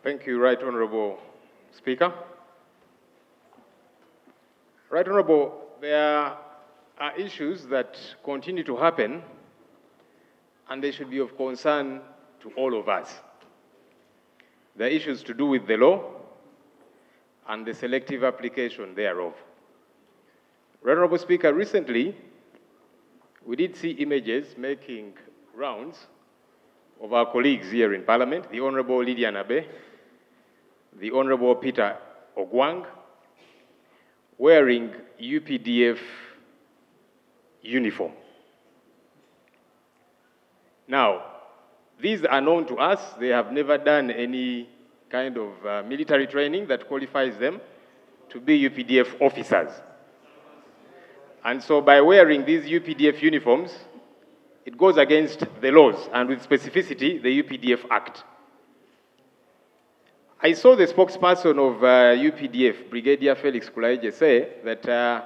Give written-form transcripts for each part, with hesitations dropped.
Thank you, Right Honorable Speaker. Right Honorable, there are issues that continue to happen, and they should be of concern to all of us. There are issues to do with the law and the selective application thereof. Right Honorable Speaker, recently, we did see images making rounds of our colleagues here in Parliament, the Honorable Lydia Nabe, the Honorable Peter Ogwang, wearing UPDF uniform. Now, these are known to us. They have never done any kind of military training that qualifies them to be UPDF officers. And so by wearing these UPDF uniforms, it goes against the laws, and with specificity, the UPDF Act. I saw the spokesperson of UPDF, Brigadier Felix Kulaije, say that,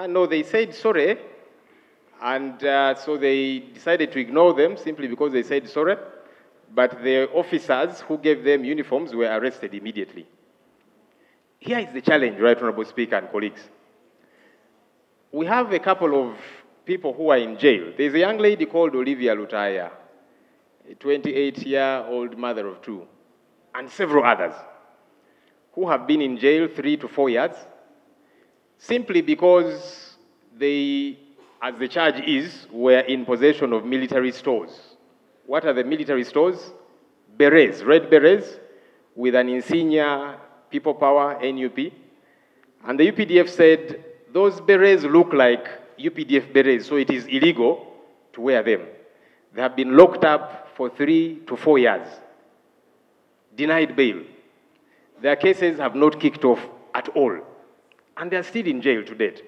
no, they said sorry, and so they decided to ignore them simply because they said sorry, but the officers who gave them uniforms were arrested immediately. Here is the challenge, Right Honorable Speaker and colleagues. We have a couple of people who are in jail. There's a young lady called Olivia Lutaya, a 28-year-old mother of two, and several others who have been in jail 3 to 4 years simply because they, as the charge is, were in possession of military stores. What are the military stores? Berets, red berets with an insignia, people power, NUP. And the UPDF said, those berets look like UPDF berets, so it is illegal to wear them. They have been locked up for 3 to 4 years, denied bail. Their cases have not kicked off at all, and they are still in jail to date,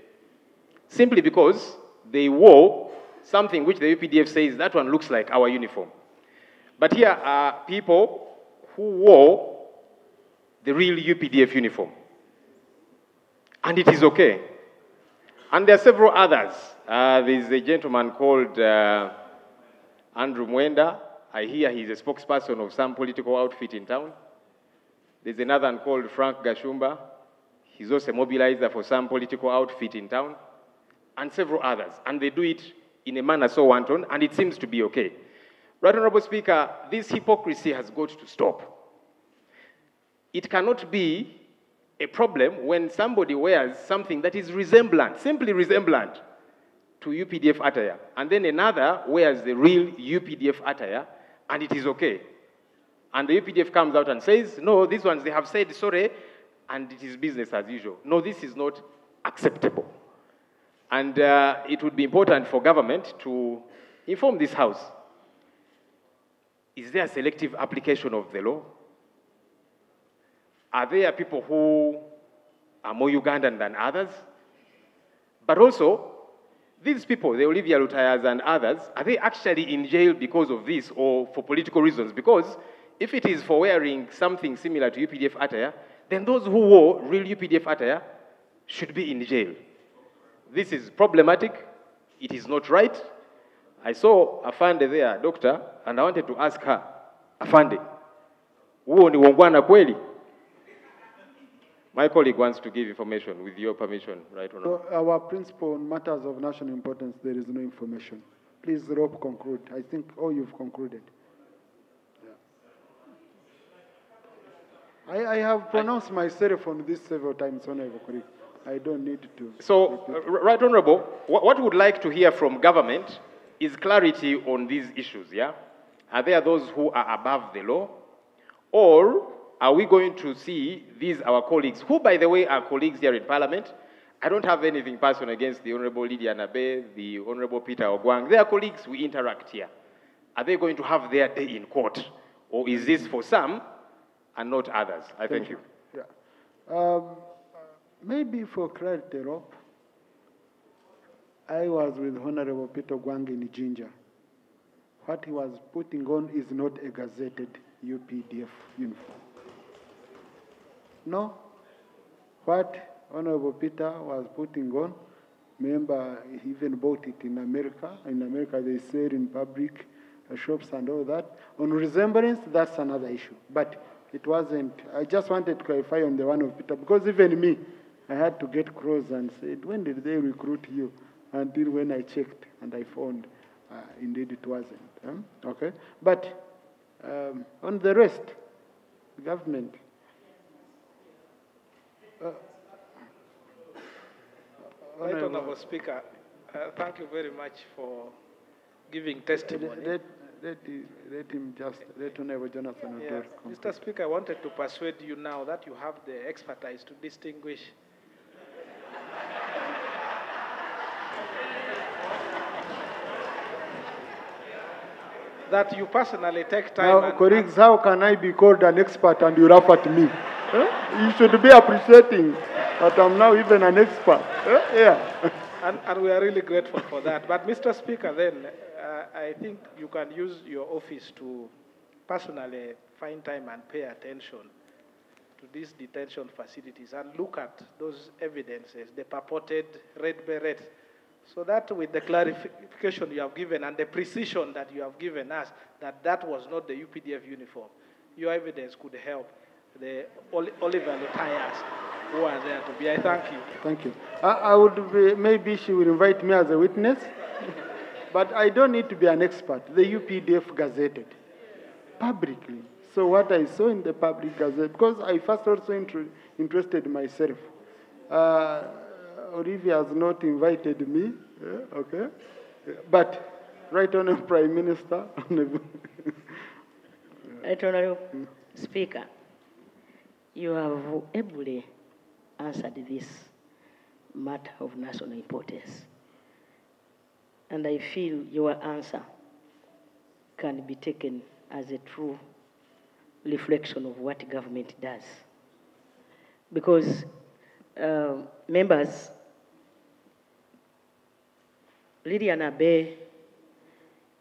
simply because they wore something which the UPDF says that one looks like our uniform. But here are people who wore the real UPDF uniform, and it is okay. And there are several others. There's a gentleman called Andrew Mwenda. I hear he's a spokesperson of some political outfit in town. There's another one called Frank Gashumba. He's also a mobilizer for some political outfit in town, and several others. And they do it in a manner so wanton, and it seems to be okay. Right Honorable Speaker, this hypocrisy has got to stop. It cannot be a problem when somebody wears something that is resemblant, simply resemblant to UPDF attire, and then another wears the real UPDF attire, and it is okay. And the UPDF comes out and says, no, these ones, they have said sorry, and it is business as usual. No, this is not acceptable. And it would be important for government to inform this House. Is there a selective application of the law? Are there people who are more Ugandan than others? But also, these people, the Olivia Lutayas and others, are they actually in jail because of this or for political reasons? Because if it is for wearing something similar to UPDF attire, then those who wore real UPDF attire should be in jail. This is problematic. It is not right. I saw Afande there, doctor, and I wanted to ask her, Afande, huo ni wongwana kweli? My colleague wants to give information, with your permission, Right Honorable. So our principle on matters of national importance, there is no information. Please, Rob, conclude. I think you've concluded. Yeah. I have pronounced myself on this several times, Honorable colleague. I don't need to. So, Right Honorable, what we would like to hear from government is clarity on these issues, yeah? Are there those who are above the law? Or are we going to see these our colleagues, who, by the way, are colleagues here in Parliament? I don't have anything personal against the Honorable Lydia Nabe, the Honorable Peter Ogwang. They are colleagues, we interact here. Are they going to have their day in court? Or is this for some and not others? I thank you. Yeah. Maybe for clarity, Rob, I was with Honorable Peter Ogwang in Jinja. What he was putting on is not a gazetted UPDF uniform. No. What Honorable Peter was putting on, remember, he even bought it in America. In America, they sell in public shops and all that. On resemblance, that's another issue. But it wasn't. I just wanted to clarify on the one of Peter, because even me, I had to get close and said, when did they recruit you? Until when I checked and I found, indeed it wasn't. Okay, but on the rest, the government. Right Honourable Speaker, thank you very much for giving testimony. Let Honourable Jonathan. Yes. Mr. Speaker, I wanted to persuade you now that you have the expertise to distinguish that you personally take time. Now, colleagues, how can I be called an expert and you laugh at me? You should be appreciating that I'm now even an expert. Yeah. And we are really grateful for that. But Mr. Speaker, then, I think you can use your office to personally find time and pay attention to these detention facilities and look at those evidences, the purported red berets, so that with the clarification you have given and the precision that you have given us, that that was not the UPDF uniform, your evidence could help the Oliver attires who are there to be. I thank you. Thank you. I would be, maybe she will invite me as a witness, but I don't need to be an expert. The UPDF gazetted publicly. So what I saw in the public gazette, because I first also interested myself. Olivia has not invited me, okay? But, Right Honourable Prime Minister. Right Honourable Speaker, you have ably answered this matter of national importance. And I feel your answer can be taken as a true reflection of what government does. Because members, Lilian Abe,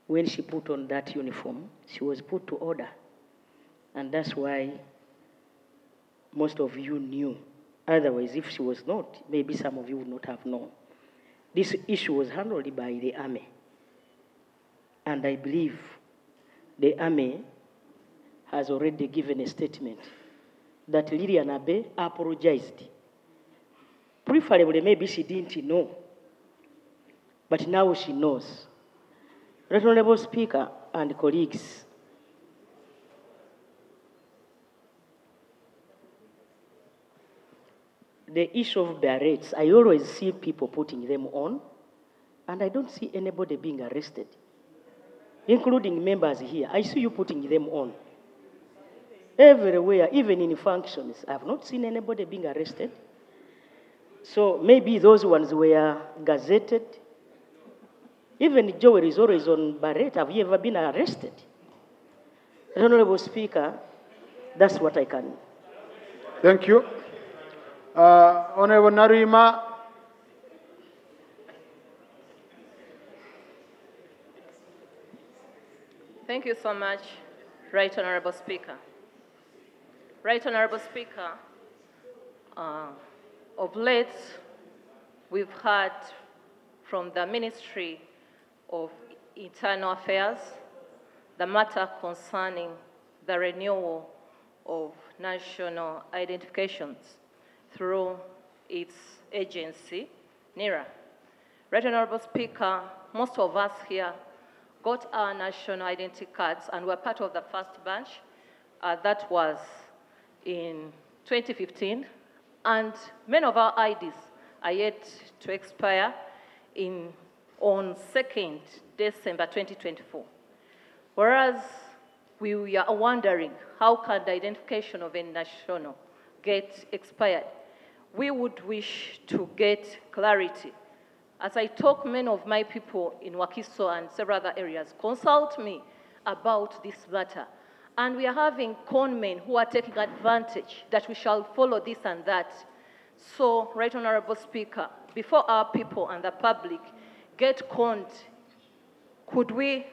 when she put on that uniform, she was put to order. And that's why most of you knew. Otherwise, if she was not, maybe some of you would not have known. This issue was handled by the army. And I believe the army has already given a statement that Lilian Abe apologized. Preferably, maybe she didn't know, but now she knows. Right Honourable Speaker and colleagues, the issue of berets, I always see people putting them on, and I don't see anybody being arrested, including members here. I see you putting them on. Everywhere, even in functions, I have not seen anybody being arrested. So maybe those ones were gazetted. Even Joel is always on beret. Have you ever been arrested? Honourable Speaker, that's what I can. Thank you. Honourable Narima. Thank you so much, Right Honourable Speaker. Right Honourable Speaker, of late, we've heard from the Ministry of Internal Affairs the matter concerning the renewal of national identifications through its agency, NIRA. Right Honourable Speaker, most of us here got our national identity cards and were part of the first batch. That was in 2015. And many of our IDs are yet to expire on 2nd December 2024. Whereas we are wondering how can the identification of a national get expired. We would wish to get clarity. As I talk, many of my people in Wakiso and several other areas consult me about this matter. And we are having conmen who are taking advantage that we shall follow this and that. So, Right Honourable Speaker, before our people and the public get conned, could we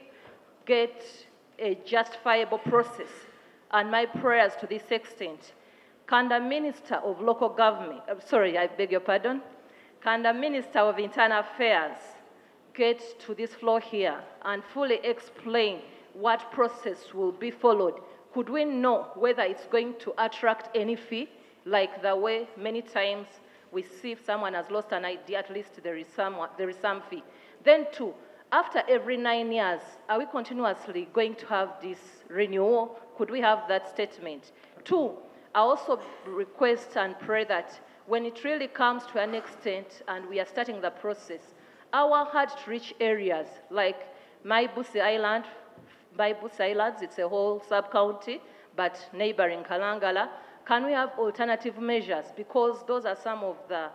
get a justifiable process? And my prayers to this extent, can the Minister of Local Government, I beg your pardon, can the Minister of Internal Affairs get to this floor here and fully explain what process will be followed could we know whether it's going to attract any fee, like the way many times we see if someone has lost an ID, at least there is some fee. Then 2, after every 9 years, are we continuously going to have this renewal? Could we have that statement? 2, I also request and pray that when it really comes to an extent and we are starting the process, our hard-to-reach areas, like Busi Islands, it's a whole sub-county, but neighboring Kalangala, can we have alternative measures? Because those are some of the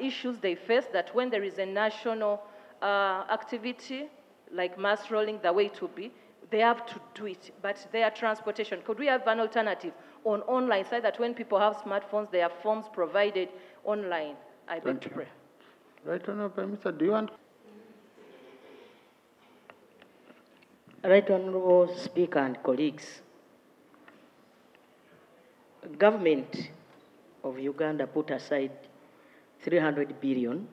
issues they face, that when there is a national activity, like mass rolling, the way to be, they have to do it, but their transportation, could we have an alternative on online side that when people have smartphones, there are forms provided online? I beg to pray. Right Honorable Mr. Do you want? Right Honorable Speaker and colleagues, government of Uganda put aside 300 billion,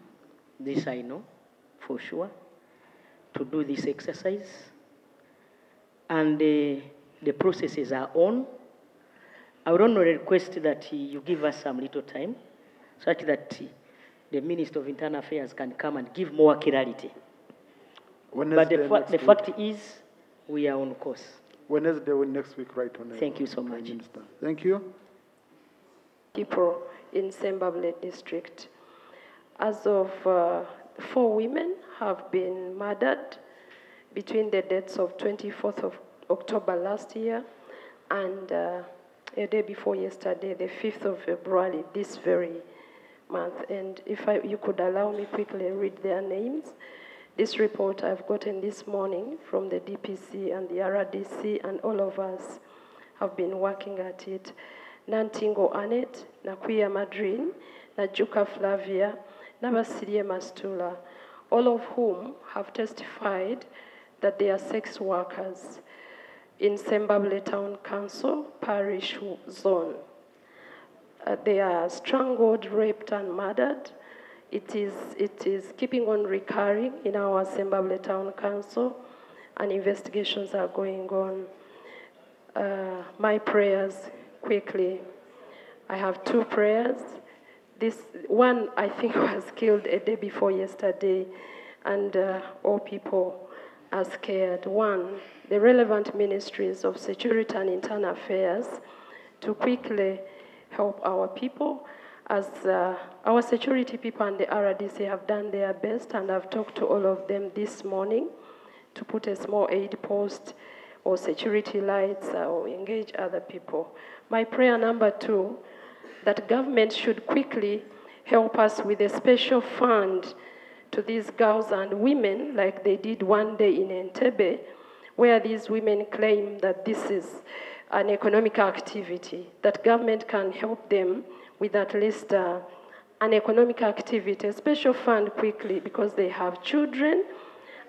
this I know for sure, to do this exercise. And the processes are on. I would only request that you give us some little time, such that the Minister of Internal Affairs can come and give more clarity. But the fact is, we are on course. Wednesday next week, right on. Thank you so much. Minister. Thank you. People in Sembabule district. As of 4 women have been murdered between the dates of 24th of October last year and a day before yesterday, the 5th of February, this very month. And if you could allow me quickly read their names. This report I've gotten this morning from the DPC and the RDC, and all of us have been working at it. Nantingo Annette, Nakuya Madrin, Najuka Flavia, Nabasirie Mastula, all of whom have testified that they are sex workers in Sembabule Town Council Parish Zone. They are strangled, raped, and murdered. It is keeping on recurring in our Sembabule Town Council, and investigations are going on. My prayers, quickly. I have 2 prayers. This one, I think, was killed a day before yesterday, and all people are scared. 1, the relevant ministries of Security and Internal Affairs to quickly help our people, as our security people and the RDC have done their best, and I've talked to all of them this morning to put a small aid post or security lights or engage other people. My prayer number 2, that government should quickly help us with a special fund to these girls and women, like they did one day in Entebbe, where these women claim that this is an economic activity, that government can help them with at least an economic activity, a special fund quickly, because they have children,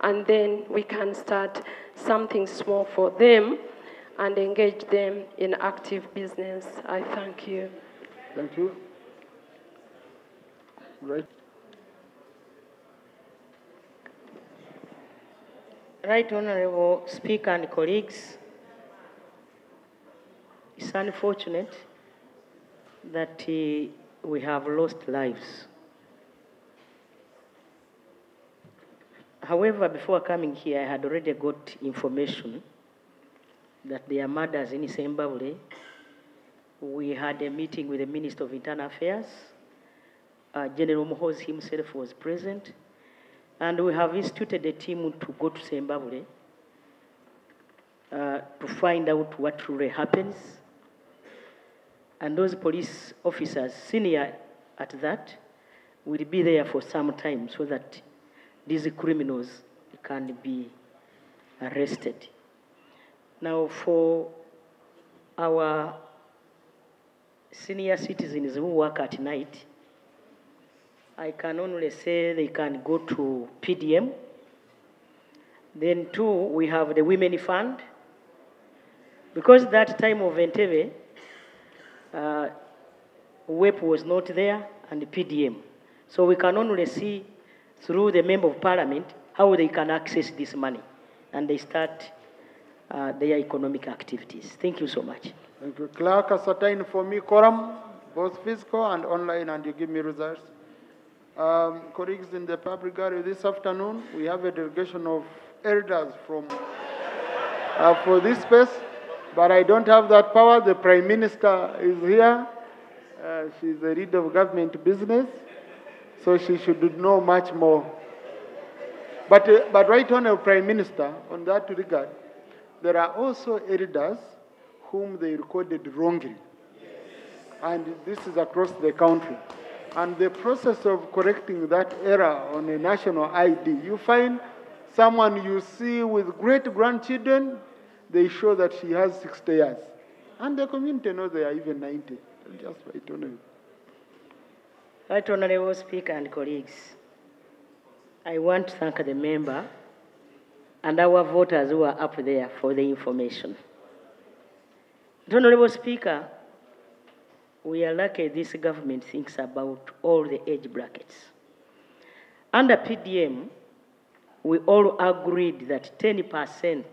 and then we can start something small for them and engage them in active business. I thank you. Thank you. Right. Right Honorable Speaker and colleagues, it's unfortunate that we have lost lives. However, before coming here, I had already got information that there are murders in Sembabule. We had a meeting with the Minister of Internal Affairs. General Mohoz himself was present. And we have instituted a team to go to Sembabule to find out what really happens. And those police officers, senior at that, will be there for some time so that these criminals can be arrested. Now, for our senior citizens who work at night, I can only say they can go to PDM. Then 2, we have the Women Fund. Because that time of Entebbe, WEP was not there, and the PDM. So we can only see through the Member of Parliament how they can access this money. And they start their economic activities. Thank you so much. Thank you. Clerk, ascertain for me quorum, both physical and online, and you give me results. Colleagues in the public gallery, this afternoon, we have a delegation of elders from for this space, but I don't have that power. The Prime Minister is here. She's the leader of government business, so she should know much more. But Right Honourable Prime Minister, on that regard, there are also elders whom they recorded wrongly. And this is across the country. And the process of correcting that error on a national ID, you find someone you see with great-grandchildren, they show that she has 60 years. And the community knows they are even 90. Just Right Honourable. Right Honourable Speaker and colleagues, I want to thank the member and our voters who are up there for the information. Honourable Speaker, we are lucky this government thinks about all the age brackets. Under PDM, we all agreed that 10%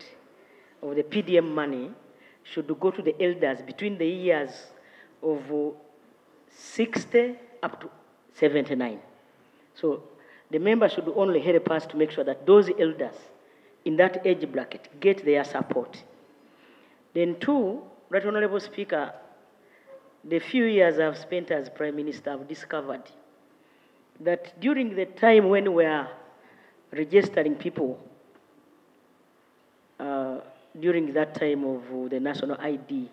of the PDM money should go to the elders between the years of 60 up to 79. So the member should only help us to make sure that those elders in that age bracket get their support. Then two, Right Honourable Speaker, the few years I've spent as Prime Minister, I've discovered that during the time when we are registering people, during that time of the national ID,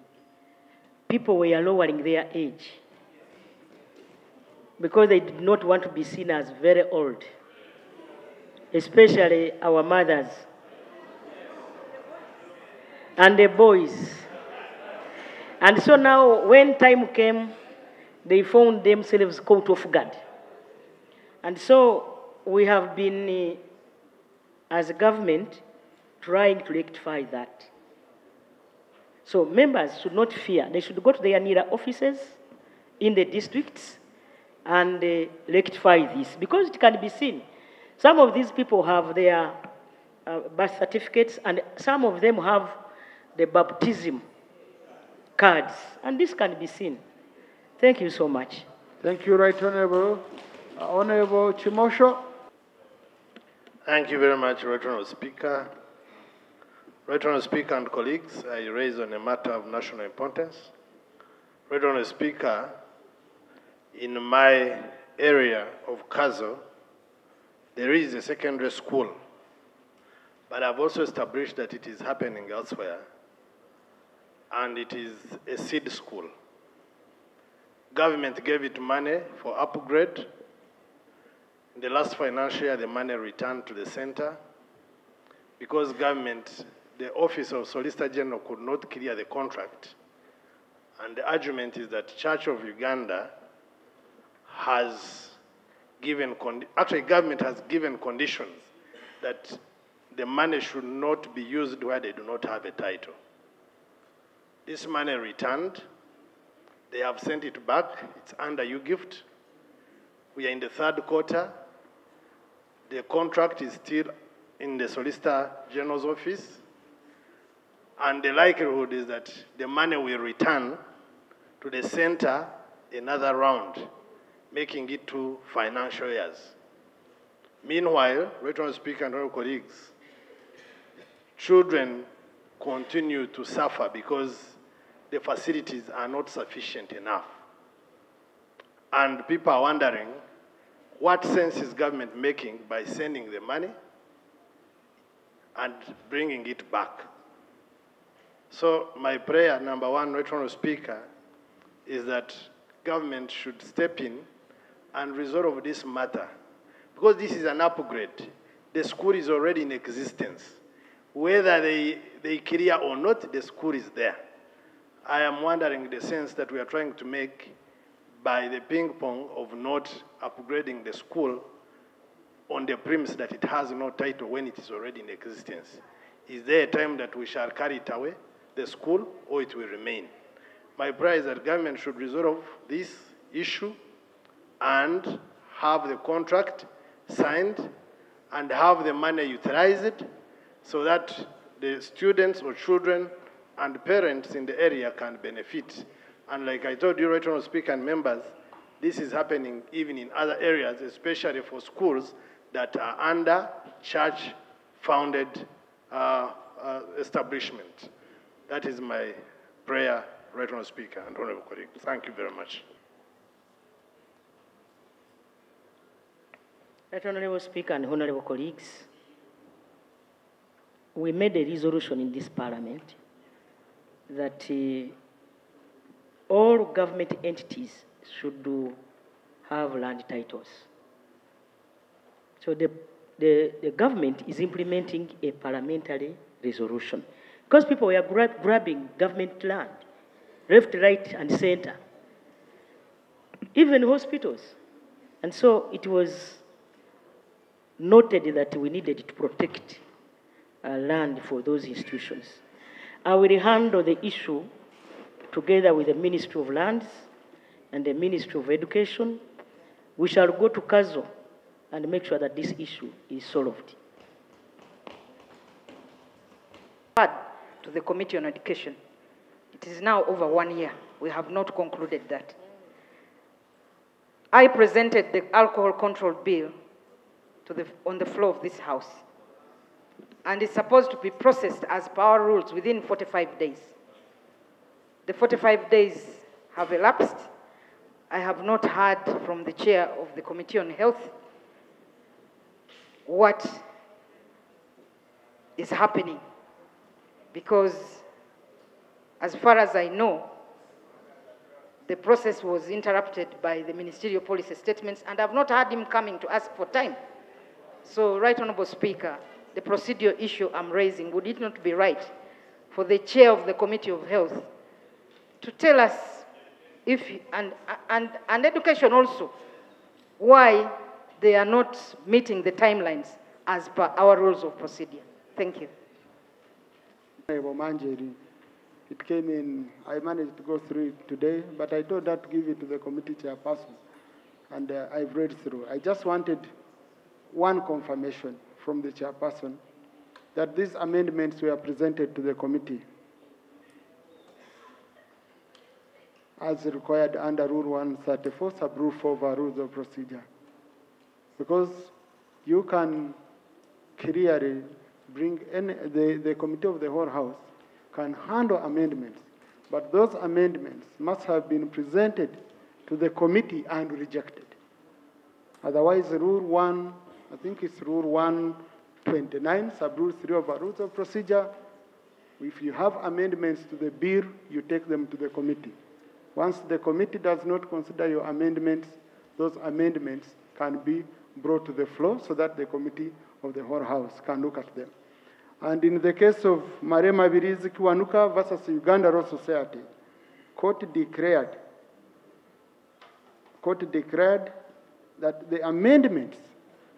people were lowering their age because they did not want to be seen as very old, especially our mothers and the boys. And so now, when time came, they found themselves caught off guard. And so we have been, as a government, trying to rectify that. So members should not fear. They should go to their nearer offices in the districts and rectify this, because it can be seen. Some of these people have their birth certificates, and some of them have the baptism cards, and this can be seen. Thank you so much. Thank you, Right Honourable. Honourable Chimosho. Thank you very much, Right Honourable Speaker. Right Honourable Speaker and colleagues, I raise on a matter of national importance. Right Honourable Speaker, in my area of Kazo, there is a secondary school, but I've also established that it is happening elsewhere, and it is a seed school. Government gave it money for upgrade. In the last financial year, the money returned to the center because government, the Office of Solicitor General could not clear the contract. And the argument is that Church of Uganda has given, actually government has given conditions that the money should not be used where they do not have a title. This money returned. They have sent it back. It's under UGIFT. We are in the third quarter. The contract is still in the Solicitor General's office. And the likelihood is that the money will return to the center another round, making it 2 financial years. Meanwhile, Right Honourable Speaker and honourable colleagues, children continue to suffer because the facilities are not sufficient enough. And people are wondering, what sense is government making by sending the money and bringing it back? So my prayer, number one, Right Honourable Speaker, is that government should step in and resolve this matter. Because this is an upgrade. The school is already in existence. Whether they clear or not, the school is there. I am wondering the sense that we are trying to make by the ping pong of not upgrading the school on the premise that it has no title when it is already in existence. Is there a time that we shall carry it away, the school, or it will remain? My prayer is that government should resolve this issue and have the contract signed and have the money utilized so that the students or children and parents in the area can benefit. And like I told you, Right Honourable Speaker and members, this is happening even in other areas, especially for schools that are under church-founded establishment. That is my prayer, Right Honourable Speaker and Honourable colleagues. Thank you very much. Right Honourable Speaker and Honourable colleagues, we made a resolution in this Parliament that all government entities should have land titles. So the government is implementing a parliamentary resolution because people were grabbing government land, left, right, and center, even hospitals. And so it was noted that we needed to protect land for those institutions. I will handle the issue together with the Ministry of Lands and the Ministry of Education. We shall go to Kazo and make sure that this issue is solved. To the Committee on Education. It is now over 1 year. We have not concluded that. I presented the alcohol control bill on the floor of this House. And it's supposed to be processed as per our rules within 45 days. The 45 days have elapsed. I have not heard from the chair of the Committee on Health what is happening. Because as far as I know, the process was interrupted by the ministerial policy statements, and I've not heard him coming to ask for time. So, Right Honourable Speaker, the procedural issue I'm raising, would it not be right for the chair of the Committee of Health to tell us if, and education also, why they are not meeting the timelines as per our rules of procedure? Thank you. It came in, I managed to go through it today, but I told her to give it to the committee chairperson, and I've read through. I just wanted one confirmation from the chairperson that these amendments were presented to the committee as required under Rule 134, Sub-Rule 4 of our Rules of Procedure. Because you can clearly bring the Committee of the Whole House can handle amendments, but those amendments must have been presented to the committee and rejected. Otherwise, Rule 1, I think it's Rule 129, Sub-Rule 3 of our Rules of Procedure, if you have amendments to the bill, you take them to the committee. Once the committee does not consider your amendments, those amendments can be brought to the floor so that the Committee of the Whole House can look at them. And in the case of Marema Birizi Kiwanuka versus Uganda Law Society, court declared that the amendments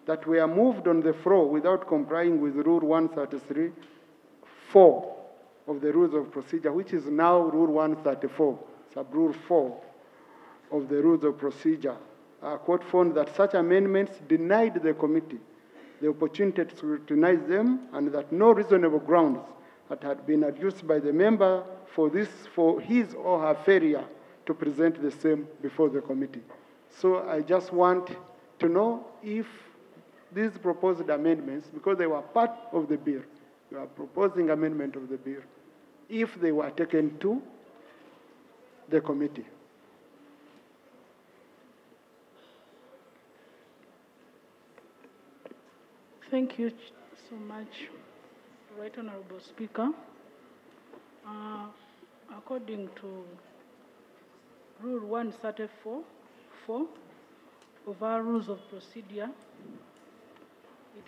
that were moved on the floor without complying with Rule 133, 4 of the Rules of Procedure, which is now Rule 134, Sub-Rule 4 of the Rules of Procedure, court found that such amendments denied the committee the opportunity to scrutinize them, and that no reasonable grounds that had been adduced by the member for his or her failure to present the same before the committee. So I just want to know if these proposed amendments, because they were part of the bill, we are proposing amendment of the bill, if they were taken to the committee. Thank you so much, Right Honourable Speaker. According to Rule 134.4 of our Rules of Procedure,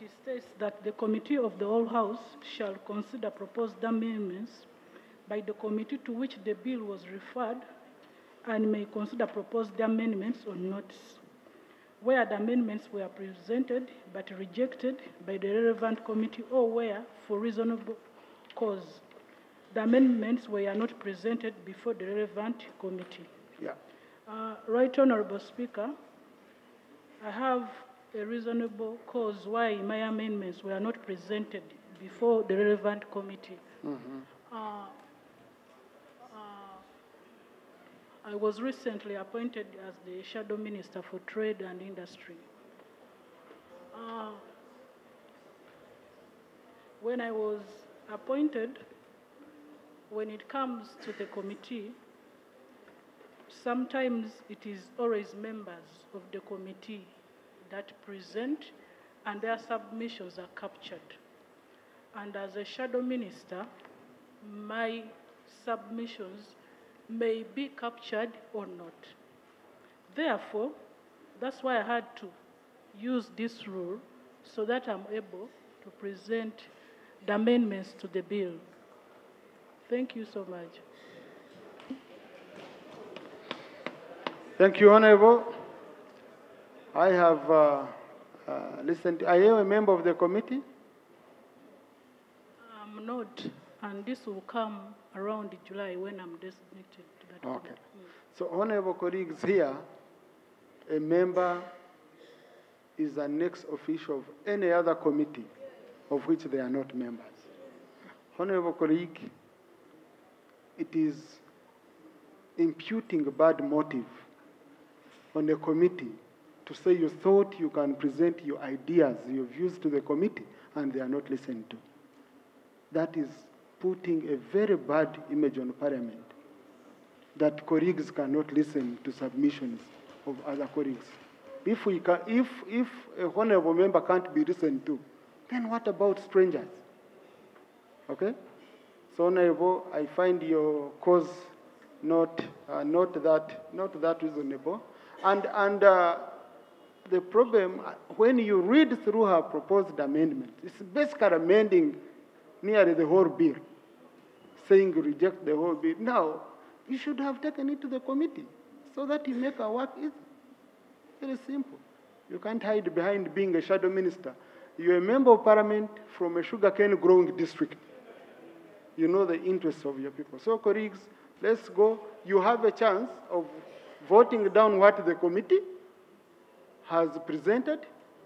it states that the Committee of the Whole House shall consider proposed amendments by the committee to which the bill was referred and may consider proposed amendments on notice. Where the amendments were presented but rejected by the relevant committee, or where, for reasonable cause, the amendments were not presented before the relevant committee. Yeah. Right Honourable Speaker, I have a reasonable cause why my amendments were not presented before the relevant committee. I was recently appointed as the Shadow Minister for Trade and Industry. When I was appointed, when it comes to the committee, sometimes it is always members of the committee that present and their submissions are captured. And as a Shadow Minister, my submissions may be captured or not. Therefore, that's why I had to use this rule so that I'm able to present the amendments to the bill. Thank you so much. Thank you, Honorable. I have listened. Are you a member of the committee? I'm not, and this will come around July when I'm designated to that Okay. committee. So, honorable colleagues, here, a member is an ex-official of any other committee of which they are not members. Honorable colleague, it is imputing a bad motive on a committee to say you thought you can present your ideas, your views to the committee, and they are not listened to. That is putting a very bad image on Parliament, that colleagues cannot listen to submissions of other colleagues. If a honorable member can't be listened to, then what about strangers? Okay? So, honorable, I find your cause not that reasonable. And the problem, when you read through her proposed amendment, it's basically amending nearly the whole bill, saying reject the whole bill. Now, you should have taken it to the committee so that you make our work easy. Very simple. You can't hide behind being a shadow minister. You're a member of parliament from a sugarcane growing district. You know the interests of your people. So, colleagues, let's go. You have a chance of voting down what the committee has presented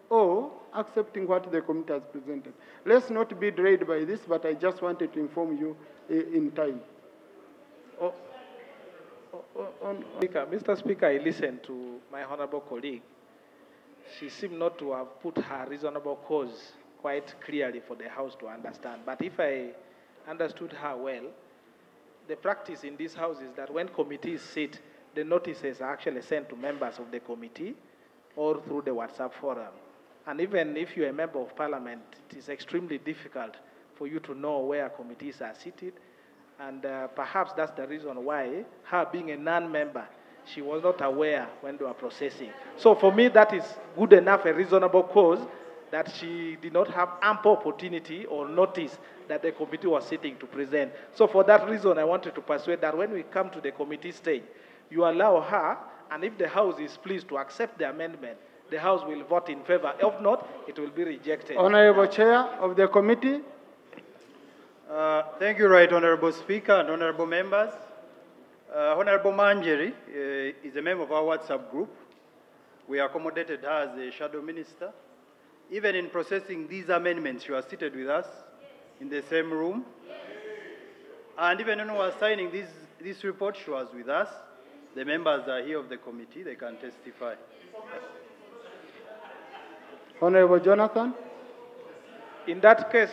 or accepting what the committee has presented. Let's not be delayed by this, but I just wanted to inform you in time. Mr. Speaker, I listened to my honorable colleague. She seemed not to have put her reasonable cause quite clearly for the House to understand. But if I understood her well, the practice in this House is that when committees sit, the notices are actually sent to members of the committee or through the WhatsApp forum. And even if you're a member of parliament, it is extremely difficult for you to know where committees are seated. And perhaps that's the reason why, her being a non-member, she was not aware when they were processing. So for me, that is good enough, a reasonable cause, that she did not have ample opportunity or notice that the committee was sitting to present. So for that reason, I wanted to persuade that when we come to the committee stage, you allow her, and if the House is pleased to accept the amendment, the House will vote in favor. If not, it will be rejected. Honorable Chair of the committee. Thank you, Right Honorable Speaker and honorable members. Honorable Manjeri is a member of our WhatsApp group. We accommodated her as a shadow minister. Even in processing these amendments, she was seated with us in the same room. And even when we were signing this report, she was with us. The members are here of the committee. They can testify. Honorable Jonathan. In that case,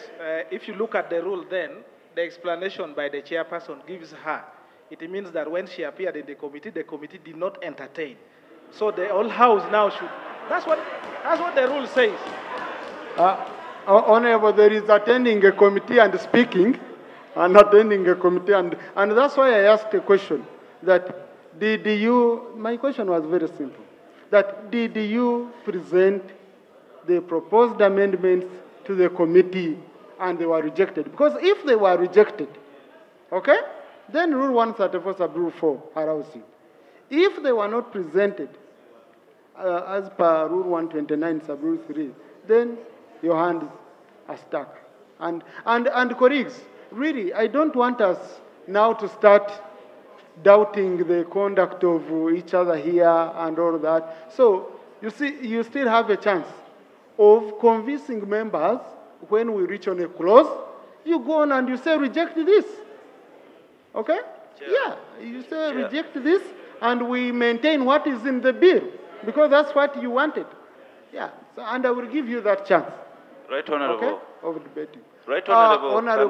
if you look at the rule then, the explanation by the chairperson gives her. It means that when she appeared in the committee did not entertain. So the whole House now should, that's what the rule says. Honorable, there is attending a committee and speaking, and attending a committee, and that's why I asked a question, that my question was very simple, that did you present the proposed amendments to the committee and they were rejected? Because if they were rejected, okay, then Rule 134 sub Rule 4 allows you. If they were not presented as per Rule 129 sub Rule 3, then your hands are stuck. And colleagues, really, I don't want us now to start doubting the conduct of each other here and all that. So, you see, you still have a chance of convincing members when we reach on a clause, you go on and you say reject this. Okay? Chair. Yeah, you say Chair. reject this, and we maintain what is in the bill, because that's what you wanted. Yeah, so, and I will give you that chance. Right, Honorable. Okay? Of debating. Right, Honorable. Honorable.